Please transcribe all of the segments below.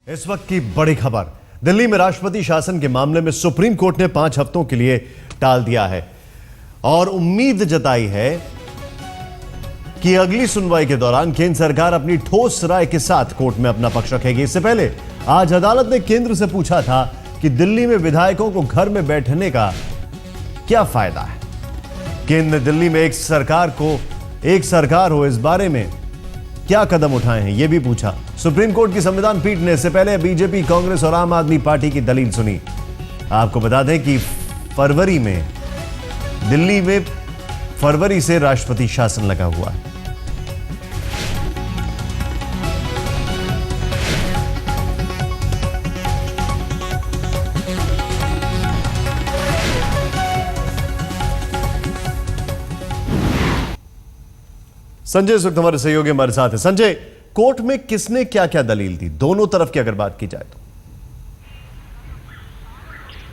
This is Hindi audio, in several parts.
इस वक्त की बड़ी खबर, दिल्ली में राष्ट्रपति शासन के मामले में सुप्रीम कोर्ट ने 5 हफ्तों के लिए टाल दिया है और उम्मीद जताई है कि अगली सुनवाई के दौरान केंद्र सरकार अपनी ठोस राय के साथ कोर्ट में अपना पक्ष रखेगी। इससे पहले आज अदालत ने केंद्र से पूछा था कि दिल्ली में विधायकों को घर में बैठने का क्या फायदा है। केंद्र ने दिल्ली में एक सरकार हो इस बारे में क्या कदम उठाए हैं, यह भी पूछा। सुप्रीम कोर्ट की संविधान पीठ ने इससे पहले बीजेपी, कांग्रेस और आम आदमी पार्टी की दलील सुनी। आपको बता दें कि दिल्ली में फरवरी से राष्ट्रपति शासन लगा हुआ है। संजय इस वक्त हमारे सहयोगी हमारे साथ है। संजय, कोर्ट में किसने क्या क्या दलील दी, दोनों तरफ की अगर बात की जाए तो?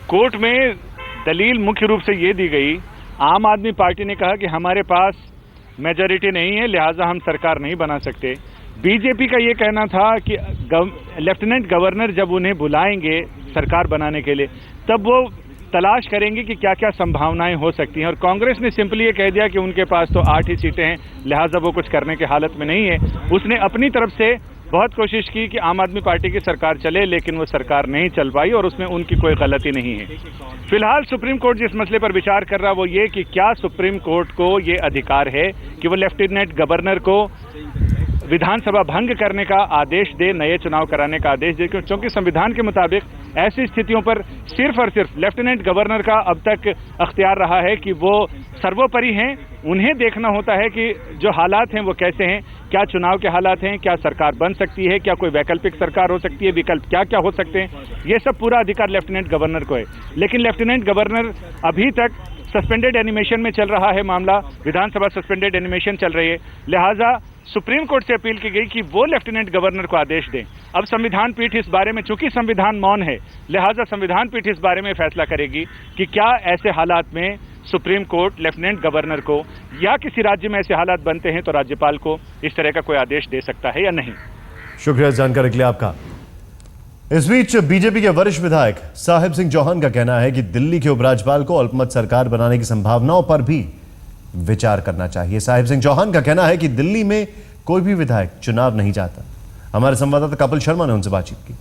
कोर्ट में दलील मुख्य रूप से ये दी गई, आम आदमी पार्टी ने कहा कि हमारे पास मेजॉरिटी नहीं है, लिहाजा हम सरकार नहीं बना सकते। बीजेपी का ये कहना था कि लेफ्टिनेंट गवर्नर जब उन्हें बुलाएंगे सरकार बनाने के लिए तब वो तलाश करेंगे कि क्या क्या संभावनाएं हो सकती हैं। और कांग्रेस ने सिंपली ये कह दिया कि उनके पास तो 8 ही सीटें हैं, लिहाजा वो कुछ करने की हालत में नहीं है। उसने अपनी तरफ से बहुत कोशिश की कि आम आदमी पार्टी की सरकार चले, लेकिन वो सरकार नहीं चल पाई और उसमें उनकी कोई गलती नहीं है। फिलहाल सुप्रीम कोर्ट जिस मसले पर विचार कर रहा है वो ये कि क्या सुप्रीम कोर्ट को ये अधिकार है कि वो लेफ्टिनेंट गवर्नर को विधानसभा भंग करने का आदेश दे, नए चुनाव कराने का आदेश दे, क्योंकि संविधान के मुताबिक ऐसी स्थितियों पर सिर्फ और सिर्फ लेफ्टिनेंट गवर्नर का अब तक अख्तियार रहा है कि वो सर्वोपरि हैं। उन्हें देखना होता है कि जो हालात हैं वो कैसे हैं, क्या चुनाव के हालात हैं, क्या सरकार बन सकती है, क्या कोई वैकल्पिक सरकार हो सकती है, विकल्प क्या क्या हो सकते हैं, ये सब पूरा अधिकार लेफ्टिनेंट गवर्नर को है। लेकिन लेफ्टिनेंट गवर्नर अभी तक सस्पेंडेड एनिमेशन में चल रहा है मामला, विधानसभा सस्पेंडेड एनिमेशन चल रही है, लिहाजा सुप्रीम कोर्ट से अपील की गई कि वो लेफ्टिनेंट गवर्नर को आदेश दें। अब संविधान पीठ इस बारे में, चूंकि संविधान मौन है, लिहाजा संविधान पीठ इस बारे में फैसला करेगी कि क्या ऐसे हालात में सुप्रीम कोर्ट लेफ्टिनेंट गवर्नर को, या किसी राज्य में ऐसे हालात बनते हैं तो राज्यपाल को इस तरह का कोई आदेश दे सकता है या नहीं। शुक्रिया जानकारी के लिए आपका। इस बीच बीजेपी के वरिष्ठ विधायक साहिब सिंह चौहान का कहना है कि दिल्ली के उपराज्यपाल को अल्पमत सरकार बनाने की संभावनाओं पर भी विचार करना चाहिए। साहिब सिंह चौहान का कहना है कि दिल्ली में कोई भी विधायक चुनाव नहीं चाहता। हमारे संवाददाता कपिल शर्मा ने उनसे बातचीत की।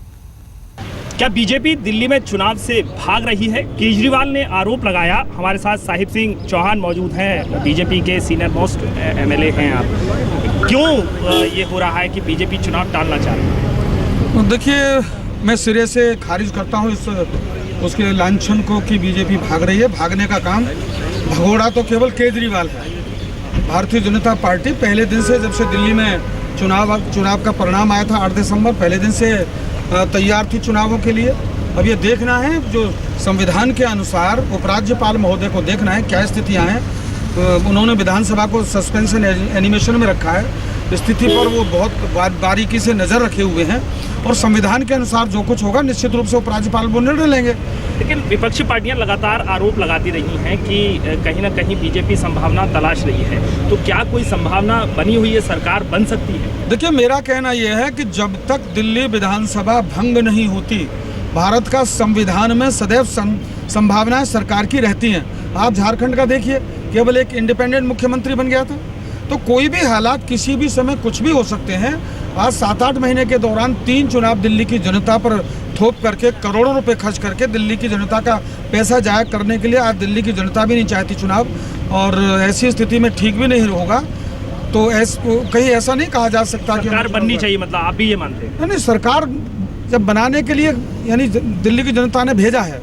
क्या बीजेपी दिल्ली में चुनाव से भाग रही है? केजरीवाल ने आरोप लगाया। हमारे साथ साहिब सिंह चौहान मौजूद हैं, बीजेपी के सीनियर मोस्ट एमएलए हैं आप। क्यों ये हो रहा है कि बीजेपी चुनाव टालना चाह रही है? देखिए, मैं सिरे से खारिज करता हूँ उसके लांछन को कि बीजेपी भाग रही है। भागने का काम भगोड़ा तो केवल केजरीवाल है। भारतीय जनता पार्टी पहले दिन से, जब से दिल्ली में चुनाव का परिणाम आया था 8 दिसंबर, पहले दिन से तैयार थी चुनावों के लिए। अब ये देखना है, जो संविधान के अनुसार उपराज्यपाल महोदय को देखना है क्या स्थितियां हैं। उन्होंने विधानसभा को सस्पेंशन एनिमेशन में रखा है, स्थिति पर वो बहुत बारीकी से नज़र रखे हुए हैं और संविधान के अनुसार जो कुछ होगा निश्चित रूप से उपराज्यपाल वो निर्णय लेंगे। लेकिन विपक्षी पार्टियां लगातार आरोप लगाती रही हैं कि कहीं ना कहीं बीजेपी संभावना तलाश रही है, तो क्या कोई संभावना बनी हुई है, सरकार बन सकती है? देखिए, मेरा कहना यह है कि जब तक दिल्ली विधानसभा भंग नहीं होती, भारत का संविधान में सदैव संभावनाएं सरकार की रहती हैं। आप झारखंड का देखिए, केवल एक इंडिपेंडेंट मुख्यमंत्री बन गया था। तो कोई भी हालात किसी भी समय कुछ भी हो सकते हैं। आज 7-8 महीने के दौरान 3 चुनाव दिल्ली की जनता पर थोप करके, करोड़ों रुपए खर्च करके दिल्ली की जनता का पैसा जाया करने के लिए आज दिल्ली की जनता भी नहीं चाहती चुनाव, और ऐसी स्थिति में ठीक भी नहीं होगा। तो कहीं ऐसा नहीं कहा जा सकता कि सरकार बननी चाहिए, मतलब आप भी ये मानते हैं? नहीं, सरकार जब बनाने के लिए यानी दिल्ली की जनता ने भेजा है,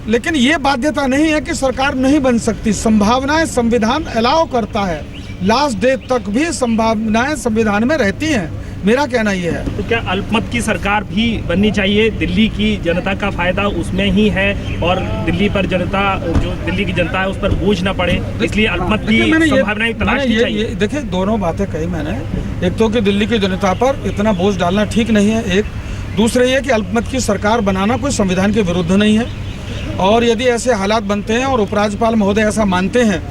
लेकिन ये बाध्यता नहीं है कि सरकार नहीं बन सकती। संभावनाएं संविधान अलाउ करता है, लास्ट डे तक भी संभावनाएं संविधान में रहती हैं। मेरा कहना यह है। तो क्या अल्पमत की सरकार भी बननी चाहिए? दिल्ली की जनता का फायदा उसमें ही है और दिल्ली पर जनता, जो दिल्ली की जनता है उस पर बोझ ना पड़े, इसलिए अल्पमत की संभावनाएं तलाशनी चाहिए। देखिए, दोनों बातें कही मैंने। एक तो कि दिल्ली की जनता पर इतना बोझ डालना ठीक नहीं है, एक। दूसरा ये कि अल्पमत की सरकार बनाना कोई संविधान के विरुद्ध नहीं है। और यदि ऐसे हालात बनते हैं और उपराज्यपाल महोदय ऐसा मानते हैं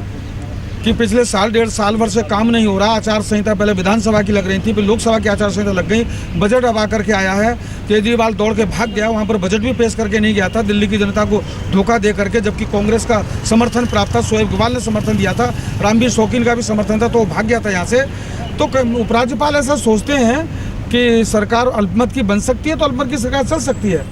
कि पिछले साल 1.5 साल भर से काम नहीं हो रहा। आचार संहिता पहले विधानसभा की लग रही थी, फिर लोकसभा की आचार संहिता लग गई, बजट अब आकर के आया है। केजरीवाल दौड़ के भाग गया, वहाँ पर बजट भी पेश करके नहीं गया था, दिल्ली की जनता को धोखा दे करके, जबकि कांग्रेस का समर्थन प्राप्त था, शोएब इकबाल ने समर्थन दिया था, रणबीर शौकीन का भी समर्थन था, तो वो भाग गया था यहाँ से। तो उपराज्यपाल ऐसा सोचते हैं कि सरकार अल्पमत की बन सकती है तो अल्पमत की सरकार चल सकती है।